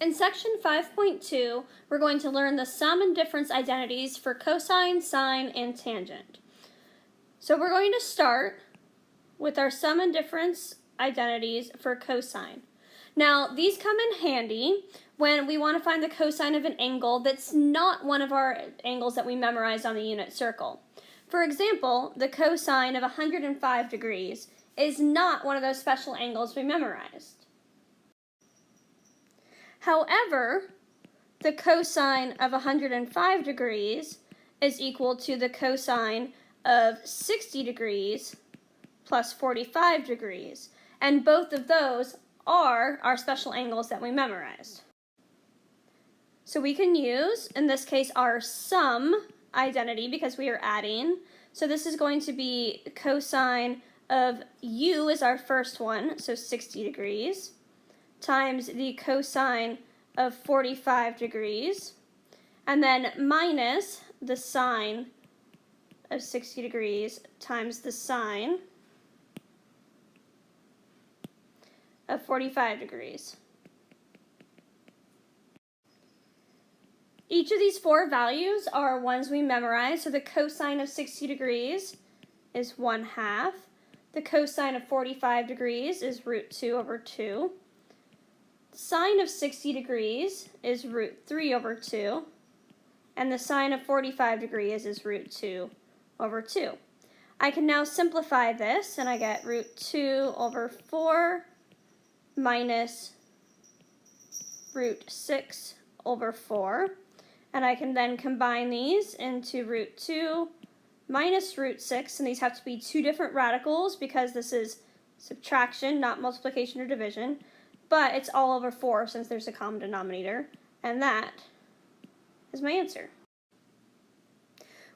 In section 5.2, we're going to learn the sum and difference identities for cosine, sine, and tangent. So we're going to start with our sum and difference identities for cosine. Now, these come in handy when we want to find the cosine of an angle that's not one of our angles that we memorized on the unit circle. For example, the cosine of 105 degrees is not one of those special angles we memorized. However, the cosine of 105 degrees is equal to the cosine of 60 degrees plus 45 degrees, and both of those are our special angles that we memorized. So we can use, in this case, our sum identity because we are adding. So this is going to be cosine of u is our first one, so 60 degrees, times the cosine of 45 degrees, and then minus the sine of 60 degrees times the sine of 45 degrees. Each of these four values are ones we memorized, so the cosine of 60 degrees is 1/2. The cosine of 45 degrees is √2/2. Sine of 60 degrees is √3/2. And the sine of 45 degrees is √2/2. I can now simplify this, and I get √2/4 minus √6/4. And I can then combine these into √2 minus √6, and these have to be two different radicals because this is subtraction, not multiplication or division, but it's all over 4 since there's a common denominator, and that is my answer.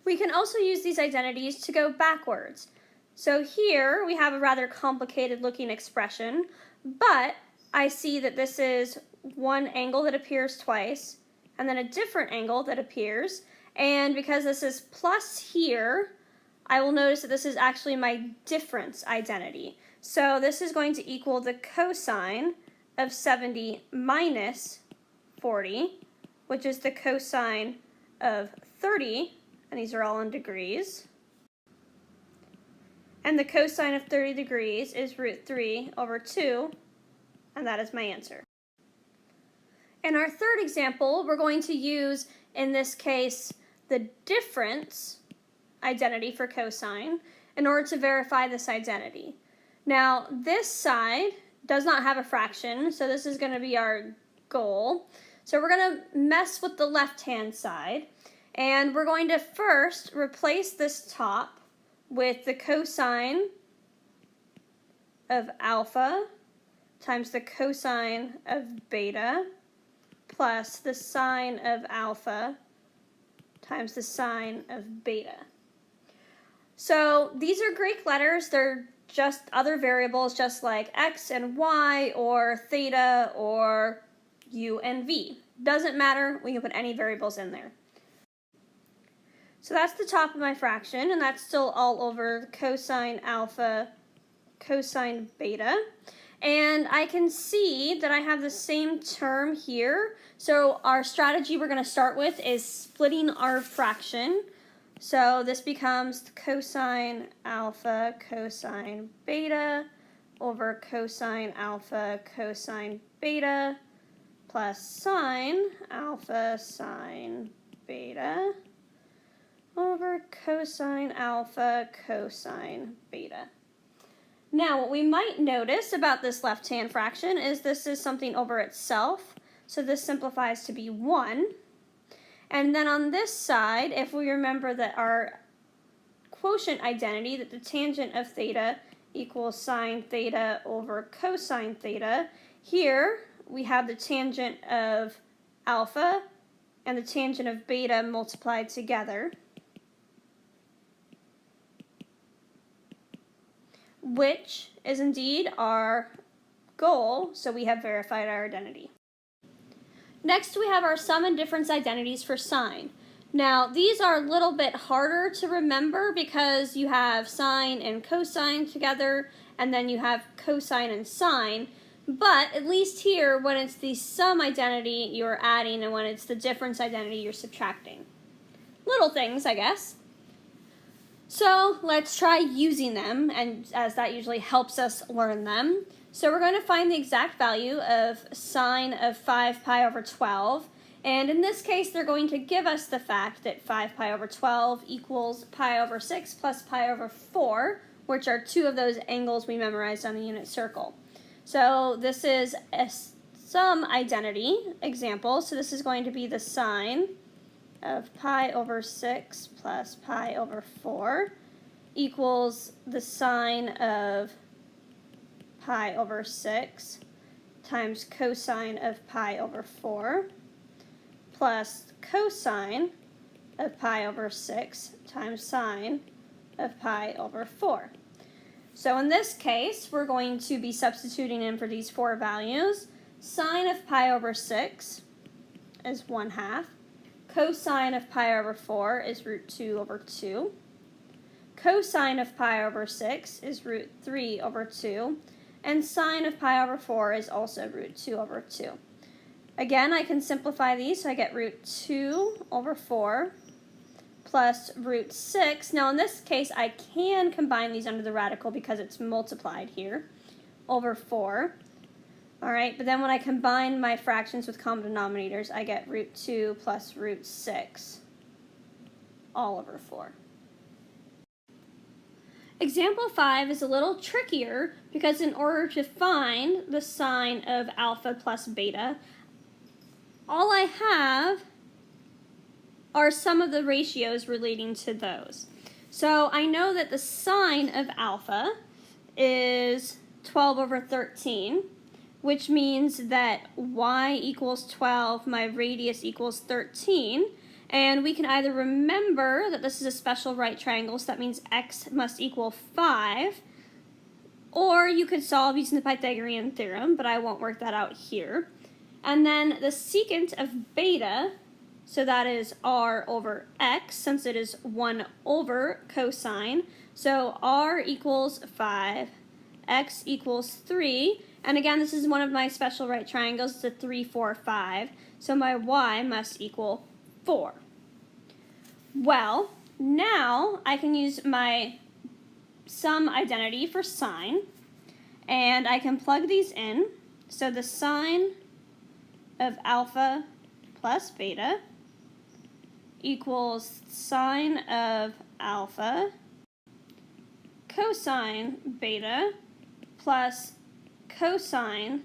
We can also use these identities to go backwards. So here we have a rather complicated looking expression, but I see that this is one angle that appears twice, and then a different angle that appears, and because this is plus here, I will notice that this is actually my difference identity. So this is going to equal the cosine of 70 minus 40, which is the cosine of 30, and these are all in degrees. And the cosine of 30 degrees is √3/2, and that is my answer. In our third example, we're going to use, in this case, the difference identity for cosine in order to verify this identity. Now, this side does not have a fraction, so this is going to be our goal. So we're going to mess with the left-hand side, and we're going to first replace this top with the cosine of alpha times the cosine of beta plus the sine of alpha times the sine of beta. So these are Greek letters. They're just other variables, just like x and y or theta or u and v. Doesn't matter, we can put any variables in there. So that's the top of my fraction, and that's still all over cosine alpha, cosine beta. And I can see that I have the same term here. So our strategy we're going to start with is splitting our fraction. So this becomes cosine alpha cosine beta over cosine alpha cosine beta plus sine alpha sine beta over cosine alpha cosine beta. Now, what we might notice about this left-hand fraction is this is something over itself, so this simplifies to be 1. And then on this side, if we remember that our quotient identity, that the tangent of theta equals sine theta over cosine theta, here we have the tangent of alpha and the tangent of beta multiplied together, which is indeed our goal, so we have verified our identity. Next, we have our sum and difference identities for sine. Now, these are a little bit harder to remember because you have sine and cosine together, and then you have cosine and sine. But at least here, when it's the sum identity, you're adding, and when it's the difference identity, you're subtracting. Little things, I guess. So let's try using them, and as that usually helps us learn them. So we're going to find the exact value of sine of 5 pi over 12. And in this case, they're going to give us the fact that 5 pi over 12 equals pi over 6 plus pi over 4, which are two of those angles we memorized on the unit circle. So this is a sum identity example. So this is going to be the sine of pi over 6 plus pi over 4 equals the sine of pi over 6 times cosine of pi over 4 plus cosine of pi over 6 times sine of pi over 4. So in this case, we're going to be substituting in for these four values. Sine of pi over 6 is 1/2. Cosine of pi over 4 is root 2 over 2. Cosine of pi over 6 is root 3 over 2. And sine of pi over 4 is also root 2 over 2. Again, I can simplify these, so I get root 2 over 4 plus root 6. Now in this case, I can combine these under the radical because it's multiplied here, over 4. All right, but then when I combine my fractions with common denominators, I get root 2 plus root 6, all over 4. Example 5 is a little trickier because in order to find the sine of alpha plus beta, all I have are some of the ratios relating to those. So I know that the sine of alpha is 12 over 13, which means that y equals 12, my radius equals 13, and we can either remember that this is a special right triangle, so that means x must equal 5, or you could solve using the Pythagorean theorem, but I won't work that out here. And then the secant of beta, so that is r over x, since it is 1 over cosine. So r equals 5, x equals 3. And again, this is one of my special right triangles. It's a 3, 4, 5. So my y must equal 4. Well, now I can use my sum identity for sine, and I can plug these in. So the sine of alpha plus beta equals sine of alpha cosine beta plus cosine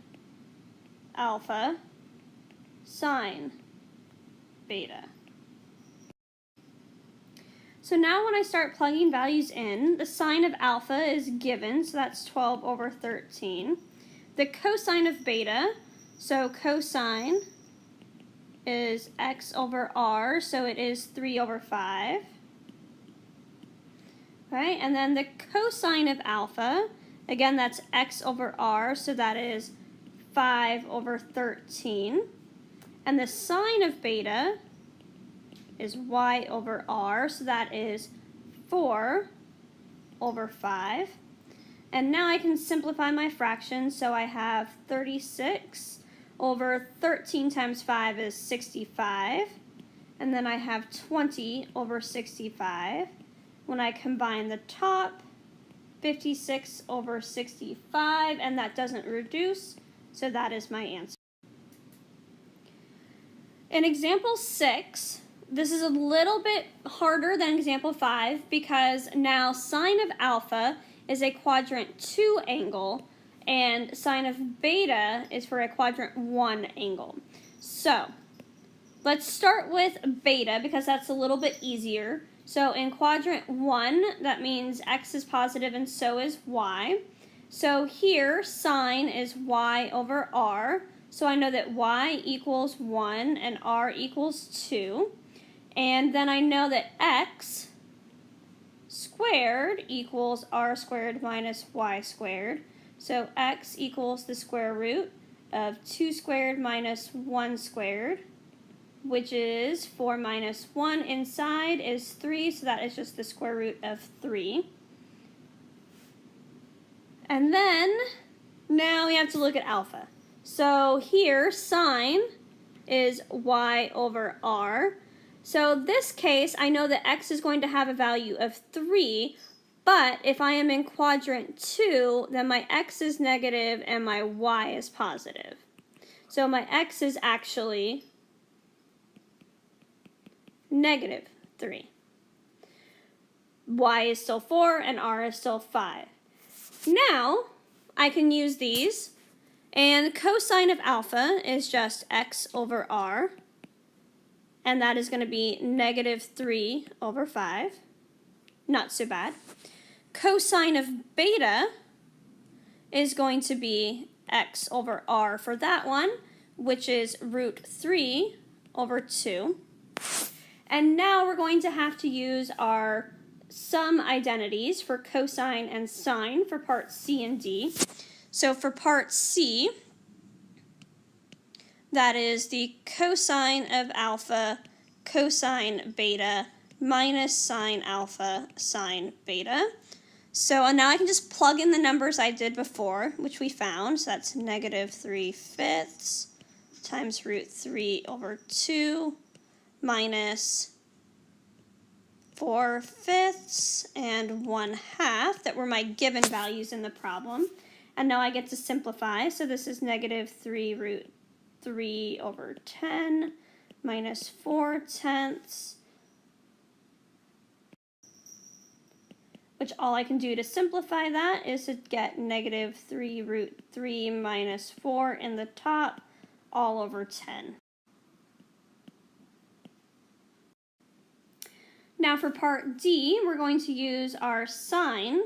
alpha sine beta. So now when I start plugging values in, the sine of alpha is given, so that's 12 over 13. The cosine of beta, so cosine is x over r, so it is 3 over 5. Right? And then the cosine of alpha, again, that's x over r, so that is 5 over 13. And the sine of beta is y over r, so that is 4 over 5. And now I can simplify my fractions, so I have 36 over 13 times 5 is 65, and then I have 20 over 65. When I combine the top, 56 over 65, and that doesn't reduce, so that is my answer. In example 6, this is a little bit harder than example 5 because now sine of alpha is a quadrant 2 angle, and sine of beta is for a quadrant 1 angle. So let's start with beta because that's a little bit easier. So in quadrant 1, that means x is positive and so is y. So here sine is y over r. So I know that y equals 1 and r equals 2. And then I know that x squared equals r squared minus y squared. So x equals the square root of 2 squared minus 1 squared, which is 4 minus 1 inside is 3, so that is just the square root of 3. And then Now we have to look at alpha. So here, sine is y over r. So this case, I know that x is going to have a value of 3, but if I am in quadrant 2, then my x is negative and my y is positive. So my x is actually negative 3. Y is still 4 and r is still 5. Now I can use these, and cosine of alpha is just x over r, and that is going to be negative 3 over 5. Not so bad. Cosine of beta is going to be x over r for that one, which is root 3 over 2. And now we're going to have to use our sum identities for cosine and sine for part C and D. So for part C, that is the cosine of alpha, cosine beta, minus sine alpha, sine beta. So now I can just plug in the numbers I did before, which we found. So that's negative 3/5 times root 3 over 2 minus 4/5 and 1/2 that were my given values in the problem. And now I get to simplify. So this is negative 3 root 3 over 10 minus 4/10, which all I can do to simplify that is to get negative 3 root 3 minus 4 in the top, all over 10. Now for part D, we're going to use our sine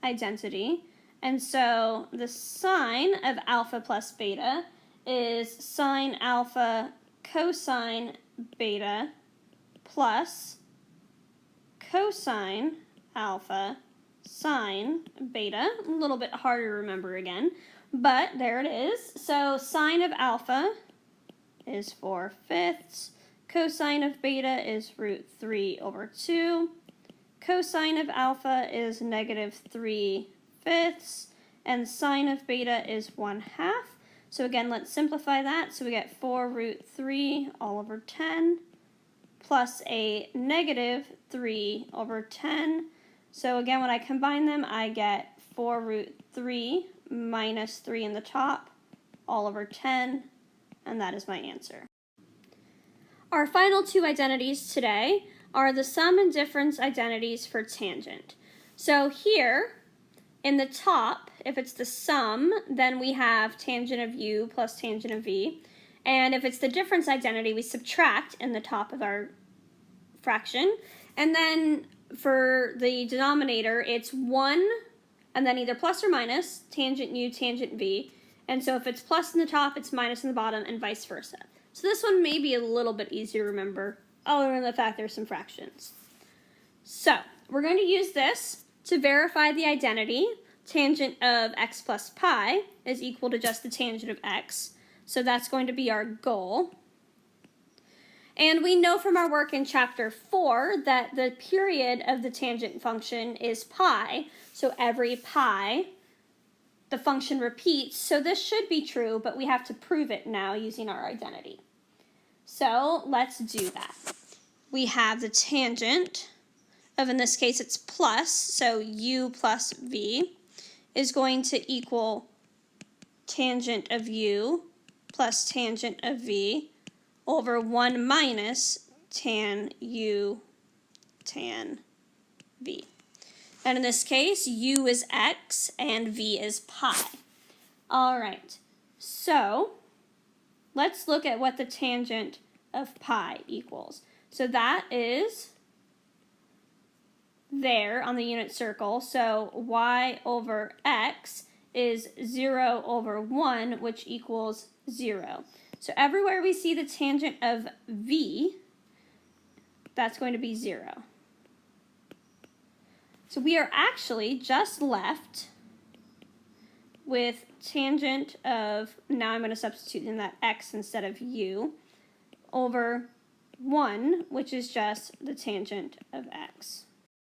identity. And so the sine of alpha plus beta is sine alpha cosine beta plus cosine alpha sine beta. A little bit harder to remember again, but there it is. So sine of alpha is 4/5. Cosine of beta is root 3 over 2. Cosine of alpha is negative 3/5. And sine of beta is 1/2. So again, let's simplify that. So we get 4 root 3 all over 10 plus a negative 3 over 10. So again, when I combine them, I get 4 root 3 minus 3 in the top, all over 10, and that is my answer. Our final two identities today are the sum and difference identities for tangent. So here, in the top, if it's the sum, then we have tangent of u plus tangent of v. And if it's the difference identity, we subtract in the top of our fraction. And then for the denominator, it's 1 and then either plus or minus, tangent u, tangent v. And so if it's plus in the top, it's minus in the bottom, and vice versa. So this one may be a little bit easier to remember, other than the fact there's some fractions. So we're going to use this to verify the identity. Tangent of x plus pi is equal to just the tangent of x. So that's going to be our goal. And we know from our work in chapter 4 that the period of the tangent function is pi. So every pi, the function repeats. So this should be true, but we have to prove it now using our identity. So let's do that. We have the tangent of, in this case, it's plus, so u plus v is going to equal tangent of u plus tangent of v over 1 minus tan u tan v. And in this case, u is x and v is pi. All right, so let's look at what the tangent of pi equals. So that is there on the unit circle. So y over x is 0 over 1, which equals 0. So everywhere we see the tangent of v, that's going to be 0. So we are actually just left with tangent of, now I'm going to substitute in that x instead of u, over 1, which is just the tangent of x.